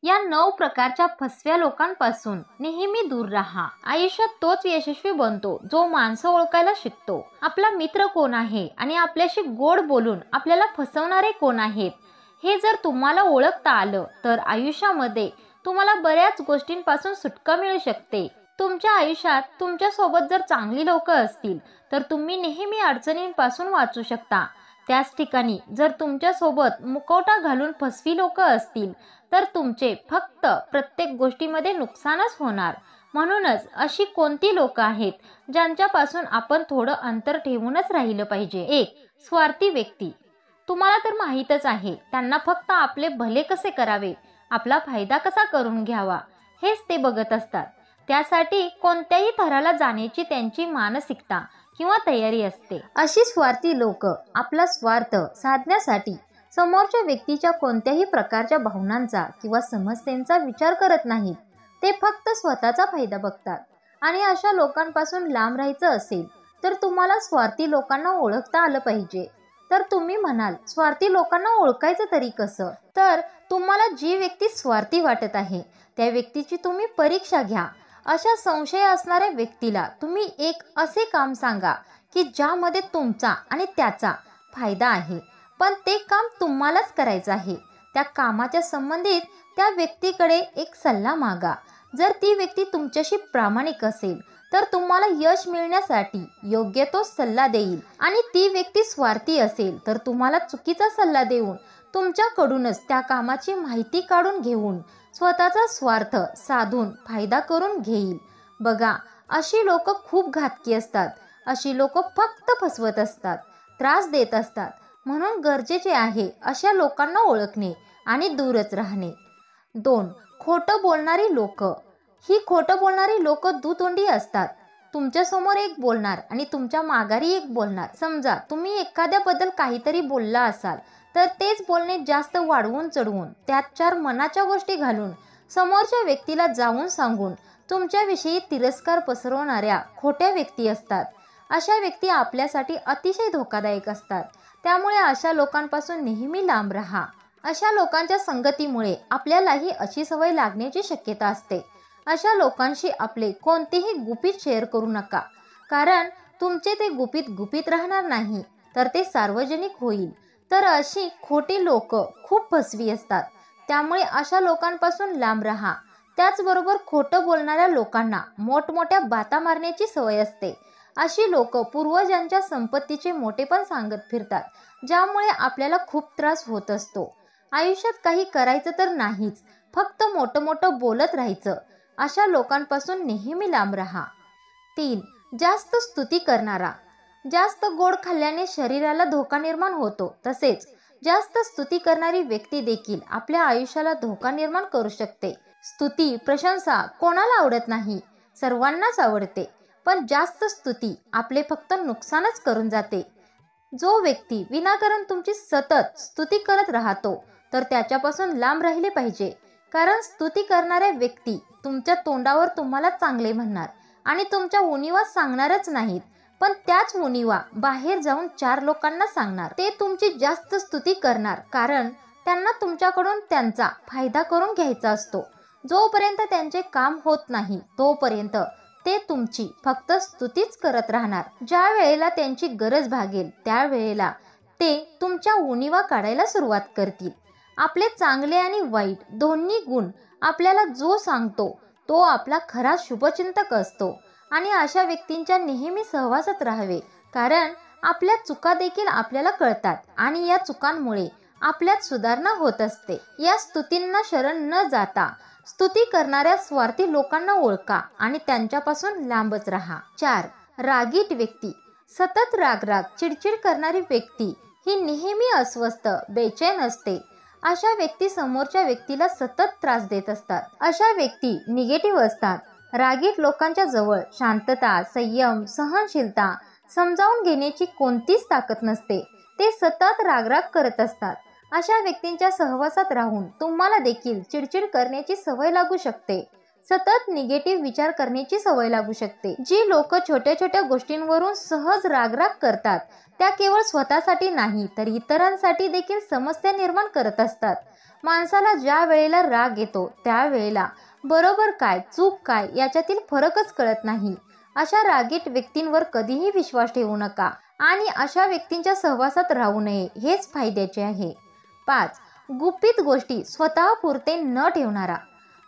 या 9 प्रकारच्या फसव्या लोकांपासून नेहमी दूर राहा. आयुष्यात तोच यशस्वी बनतो जो माणसं ओळखायला शिकतो. आपला मित्र कोण आहे आणि आपल्याशी गोड बोलून आपल्याला फसवणारे कोण आहेत हे जर तुम्हाला ओळखता आलं तर आयुष्यामध्ये तुम्हाला बऱ्याच गोष्टींपासून सुटका मिळू शकते. तुमच्या आयुष्यात तुमच्या सोबत जर चांगली लोक असतील तर तुम्ही नेहमी अडचणींपासून वाचू शकता. त्याच ठिकाणी जर तुमच्या सोबत मुखवटा घालून फसवी लोक असतील तर तुमचे फक्त प्रत्येक गोष्टीमध्ये नुकसानच होणार. म्हणूनच अशी कोणती लोक आहेत ज्यांच्यापासून आपण थोडं अंतर ठेवूनच राहिलं पाहिजे. 1. स्वार्थी व्यक्ती. तुम्हाला तर माहीतच आहे त्यांना फक्त आपले भले कसे करावे, आपला फायदा कसा करून घ्यावा हेच ते बघत असतात. त्यासाठी कोणत्याही थराला जाण्याची त्यांची मानसिकता किंवा तयारी असते. अशी स्वार्थी लोक आपला स्वार्थ साधण्यासाठी समोरच्या व्यक्तीच्या कोणत्याही प्रकारच्या भावनांचा किंवा समस्यांचा विचार करत नाहीत. ते फक्त स्वतःचा फायदा बघतात. आणि अशा लोकांपासून लांब राहायचं असेल तर तुम्हाला स्वार्थी लोकांना ओळखता आलं पाहिजे. तर तुम्ही म्हणाल स्वार्थी लोकांना ओळखायचं तरी कसं? तर तुम्हाला जी व्यक्ती स्वार्थी वाटत आहे त्या व्यक्तीची तुम्ही परीक्षा घ्या. अशा संशय असणाऱ्या व्यक्तीला तुम्ही एक असे काम सांगा की ज्यामध्ये तुमचा आणि त्याचा फायदा आहे, पण ते काम तुम्हालाच करायचं आहे. त्या कामाच्या संबंधित त्या व्यक्तीकडे एक सल्ला मागा. जर ती व्यक्ती तुमच्याशी प्रामाणिक असेल तर तुम्हाला यश मिळण्यासाठी योग्य तो सल्ला देईल. आणि ती व्यक्ती स्वार्थी असेल तर तुम्हाला चुकीचा सल्ला देऊन तुमच्याकडूनच त्या कामाची माहिती काढून घेऊन स्वतःचा स्वार्थ साधून फायदा करून घेईल. बघा, अशी लोक खूप घातकी असतात. अशी लोक फक्त फसवत असतात, त्रास देत असतात. म्हणून गरजेचे आहे अशा लोकांना ओळखणे आणि दूरच राहणे. 2. खोटं बोलणारी लोक. ही खोटं बोलणारी लोक दुतोंडी असतात. तुमच्या समोर एक बोलणार आणि तुमच्या माघारी एक बोलणार. समजा तुम्ही एखाद्याबद्दल काहीतरी बोलला असाल तर तेच बोलणे जास्त वाढवून चढवून त्यात 4 मनाच्या गोष्टी घालून समोरच्या व्यक्तीला जाऊन सांगून तुमच्याविषयी तिरस्कार पसरवणाऱ्या खोट्या व्यक्ती असतात. अशा व्यक्ती आपल्यासाठी अतिशय धोकादायक असतात. त्यामुळे अशा लोकांपासून नेहमी लांब राहा. अशा लोकांच्या संगतीमुळे आपल्यालाही अशी सवय लागण्याची शक्यता असते. अशा लोकांशी आपले कोणतेही गुपित शेअर करू नका, कारण तुमचे ते गुपित गुपित राहणार नाही तर ते सार्वजनिक होईल. तर अशी खोटी लोक खूप फसवी असतात. त्यामुळे अशा लोकांपासून लांब राहा. त्याचबरोबर खोटं बोलणाऱ्या लोकांना मोठमोठ्या बाता मारण्याची सवय असते. अशी लोक पूर्वजांच्या संपत्तीचे मोठेपण सांगत फिरतात, ज्यामुळे आपल्याला खूप त्रास होत असतो. आयुष्यात काही करायचं तर नाहीच, फक्त मोठं बोलत राहायचं. अशा लोकांपासून नेहमी लांब राहा. 3. जास्त स्तुती करणारा. जास्त गोड खाल्ल्याने शरीराला धोका निर्माण होतो. तसेच जास्त स्तुती करणारी व्यक्ती देखील आपल्या आयुष्याला धोका निर्माण करू शकते. स्तुती, प्रशंसा कोणाला आवडत नाही, सर्वांनाच आवडते. पण जास्त स्तुती आपले फक्त नुकसानच करून जाते. जो व्यक्ती विनाकारण तुमची सतत स्तुती करत राहतो तर त्याच्यापासून लांब राहिले पाहिजे. कारण स्तुती करणाऱ्या व्यक्ती तुमच्या तोंडावर तुम्हाला चांगले म्हणणार आणि तुमच्या उणीवा सांगणारच नाहीत, पण त्याच उणीवा बाहेर जाऊन 4 लोकांना सांगणार. ते तुमची जास्त स्तुती करणार कारण त्यांना तुमच्याकडून त्यांचा फायदा करून घ्यायचा असतो. जोपर्यंत त्यांचे काम होत नाही तोपर्यंत ते तुमची फक्त स्तुतीच करत राहणार. ज्या वेळेला त्यांची गरज भागेल त्यावेळेला ते तुमच्या उणीवा काढायला सुरुवात करतील. आपले चांगले आणि वाईट दोन्ही गुण आपल्याला जो सांगतो तो आपला खरा शुभचिंतक असतो. आणि अशा व्यक्तींच्या नेहमी सहवासात राहावे, कारण आपल्या चुका देखील आपल्याला कळतात आणि या चुकांमुळे आपल्यात सुधारणा होत असते. या स्तुतींना शरण न जाता स्तुती करणाऱ्या स्वार्थी लोकांना ओळखा आणि त्यांच्यापासून लांबच राहा. 4. रागीट व्यक्ती. सतत राग चिडचिड करणारी व्यक्ती ही नेहमी अस्वस्थ, बेचैन असते. अशा व्यक्ती समोरच्या व्यक्तीला सतत त्रास देत असतात. अशा व्यक्ती निगेटिव्ह असतात. रागीट लोकांच्या जवळ शांतता, संयम, सहनशीलता, समजावून घेण्याची कोणतीच ताकद नसते. ते सतत राग करत असतात. अशा व्यक्तींच्या सहवासात राहून तुम्हाला देखील चिडचिड करण्याची सवय लागू शकते. सतत निगेटिव्ह विचार करण्याची सवय लागू शकते. जी लोक छोट्या छोट्या गोष्टींवरून सहज रागराग करतात त्या केवळ स्वतःसाठी नाही तर इतरांसाठी देखील समस्या निर्माण करत असतात. माणसाला ज्या वेळेला राग येतो त्यावेळेला बरोबर काय चूक काय याच्यातील फरकच कळत नाही. अशा रागीट व्यक्तींवर कधीही विश्वास ठेवू नका आणि अशा व्यक्तींच्या सहवासात राहू नये, हेच फायद्याचे आहे. 5. गुपित गोष्टी स्वतःपुरते न ठेवणारा.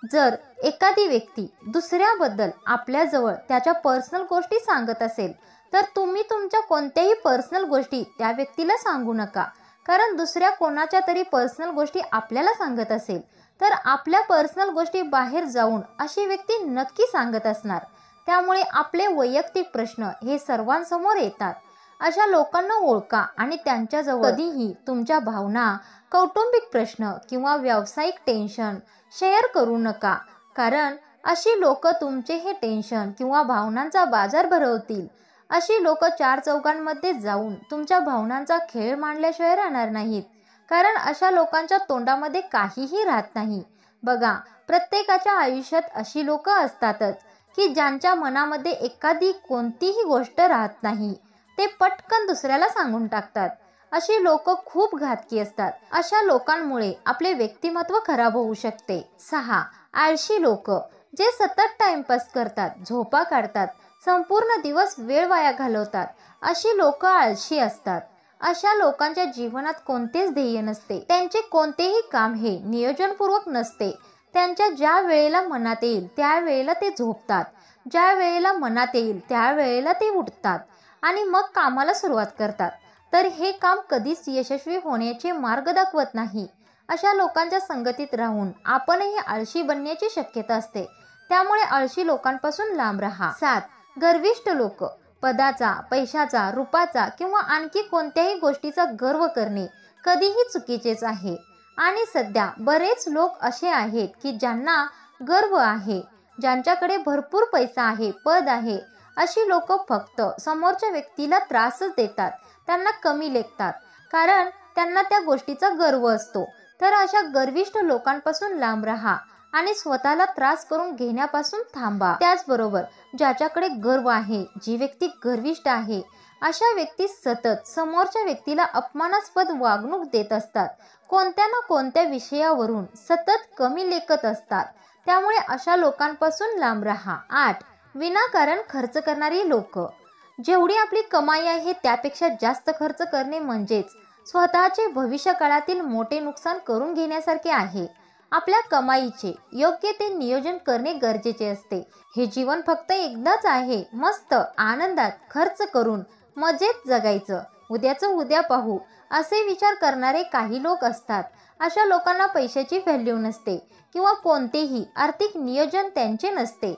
जर एखादी व्यक्ती दुसऱ्याबद्दल आपल्याजवळ त्याच्या पर्सनल गोष्टी सांगत असेल तर तुम्ही तुमच्या कोणत्याही पर्सनल गोष्टी त्या व्यक्तीला सांगू नका. कारण दुसऱ्या कोणाच्या तरी पर्सनल गोष्टी आपल्याला सांगत असेल तर आपल्या पर्सनल गोष्टी बाहेर जाऊन अशी व्यक्ती नक्की सांगत असणार. त्यामुळे आपले वैयक्तिक प्रश्न हे सर्वांसमोर येतात. अशा लोकांना ओळखा आणि त्यांच्याजवळ कधीही तुमच्या भावना, कौटुंबिक प्रश्न किंवा व्यावसायिक टेन्शन शेअर करू नका. कारण अशी लोक तुमचे हे टेन्शन किंवा भावनांचा बाजार भरवतील. अशी लोक चार चौघांमध्ये जाऊन तुमच्या भावनांचा खेळ मांडल्याशिवाय राहणार नाहीत. कारण अशा लोकांच्या तोंडामध्ये काहीही राहत नाही. बघा, प्रत्येकाच्या आयुष्यात अशी लोक असतातच की ज्यांच्या मनामध्ये एखादी कोणतीही गोष्ट राहत नाही. ते पटकन दुसऱ्याला सांगून टाकतात. अशी लोक खूप घातकी असतात. अशा लोकांमुळे आपले व्यक्तिमत्व खराब होऊ शकते. 6. आळशी लोक जे सतत टाइमपास करतात, झोपा काढतात, संपूर्ण दिवस वेळ वाया घालवतात. अशी लोक आळशी असतात. अशा लोकांच्या जीवनात कोणतेच ध्येय नसते. त्यांचे कोणतेही काम हे नियोजनपूर्वक नसते. त्यांच्या ज्या वेळेला मनात येईल त्या वेळेला ते झोपतात, ज्या वेळेला मनात येईल त्या वेळेला ते उठतात आणि मग कामाला सुरुवात करतात. तर हे काम कधीच यशस्वी होण्याचे मार्ग दाखवत नाही. अशा लोकांच्या संगतीत राहून आपणही आळशी बनण्याची शक्यता असते. त्यामुळे आळशी लोकांपासून लांब राहा. 7. गर्विष्ठ लोक. पदाचा, पैशाचा, रूपाचा किंवा आणखी कोणत्याही गोष्टीचा गर्व करणे कधीही चुकीचेच आहे. आणि सध्या बरेच लोक असे आहेत की ज्यांना गर्व आहे, ज्यांच्याकडे भरपूर पैसा आहे, पद आहे. अशी लोक फक्त समोरच्या व्यक्तीला त्रासच देतात, त्यांना कमी लेखतात कारण त्यांना त्या गोष्टीचा गर्व असतो. तर अशा गर्विष्ठ लोकांपासून लांब राहा आणि स्वतःला त्रास करून घेण्यापासून थांबा. त्याचबरोबर ज्याच्याकडे गर्व आहे, जी व्यक्ती गर्विष्ठ आहे, अशा व्यक्ती सतत समोरच्या व्यक्तीला अपमानास्पद वागणूक देत असतात. कोणत्या ना कोणत्या विषयावरून सतत कमी लेखत असतात. त्यामुळे अशा लोकांपासून लांब राहा. 8. विनाकारण खर्च करणारी लोक. जेवढी आपली कमाई आहे त्यापेक्षा जास्त खर्च करणे म्हणजेच स्वतःचे भविष्य काळातील मोठे नुकसान करून घेण्यासारखे आहे. आपल्या कमाईचे योग्य ते नियोजन करणे गरजेचे असते. हे जीवन फक्त एकदाच आहे. मस्त आनंदात खर्च करून मजेत जगायचं, उद्याचं उद्या पाहू असे विचार करणारे काही लोक असतात. अशा लोकांना पैशाची व्हॅल्यू नसते किंवा कोणतेही आर्थिक नियोजन त्यांचे नसते.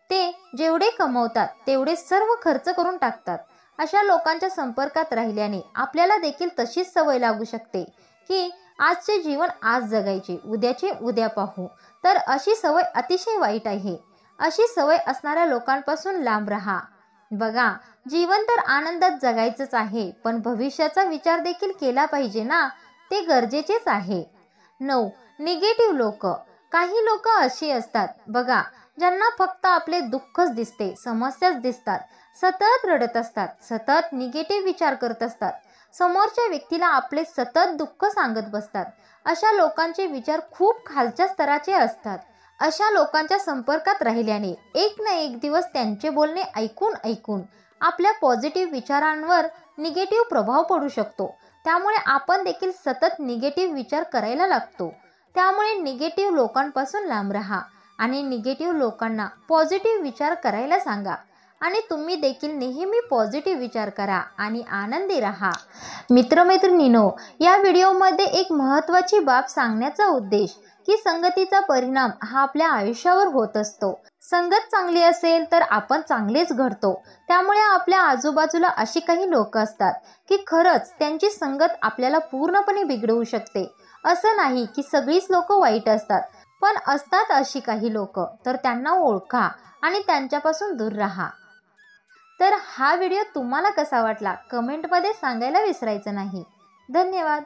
ते जेवढे कमवतात तेवढे सर्व खर्च करून टाकतात. अशा लोकांच्या संपर्कात राहिल्याने आपल्याला देखील तशीच सवय लागू शकते की आजचे जीवन आज जगायचे, उद्याचे उद्या पाहू. तर अशी सवय अतिशय वाईट आहे. अशी सवय असणाऱ्या लोकांपासून लांब राहा. बघा, जीवन तर आनंदात जगायचंच आहे, पण भविष्याचा विचार देखील केला पाहिजे ना, ते गरजेचेच आहे. 9. निगेटिव्ह लोक. काही लोक अशी असतात बघा, ज्यांना फक्त आपले दुःखच दिसते, समस्याच दिसतात. सतत रडत असतात, सतत निगेटिव्ह विचार करत असतात. समोरच्या व्यक्तीला आपले सतत दुःख सांगत बसतात. अशा लोकांचे विचार खूप खालच्या स्तराचे असतात. अशा लोकांच्या संपर्कात राहिल्याने एक ना एक दिवस त्यांचे बोलणे ऐकून ऐकून आपल्या पॉझिटिव्ह विचारांवर निगेटिव्ह प्रभाव पडू शकतो. त्यामुळे आपण देखील सतत निगेटिव्ह विचार करायला लागतो. त्यामुळे निगेटिव्ह लोकांपासून लांब राहा आणि निगेटिव्ह लोकांना पॉझिटिव्ह विचार करायला सांगा. आणि तुम्ही देखील नेहमी पॉझिटिव्ह विचार करा आणि आनंदी राहा. मित्रमैत्रिणींनो, या व्हिडिओमध्ये एक महत्त्वाची बाब सांगण्याचा उद्देश की संगतीचा परिणाम हा आपल्या आयुष्यावर होत असतो. संगत चांगली असेल तर आपण चांगलेच घडतो. त्यामुळे आपल्या आजूबाजूला अशी काही लोक असतात की खरंच त्यांची संगत आपल्याला पूर्णपणे बिघडवू शकते. असं नाही की सगळीच लोक वाईट असतात, पण असतात अशी काही लोक, तर त्यांना ओळखा आणि त्यांच्यापासून दूर राहा. तर हा व्हिडिओ तुम्हाला कसा वाटला कमेंटमध्ये सांगायला विसरायचं नाही. धन्यवाद.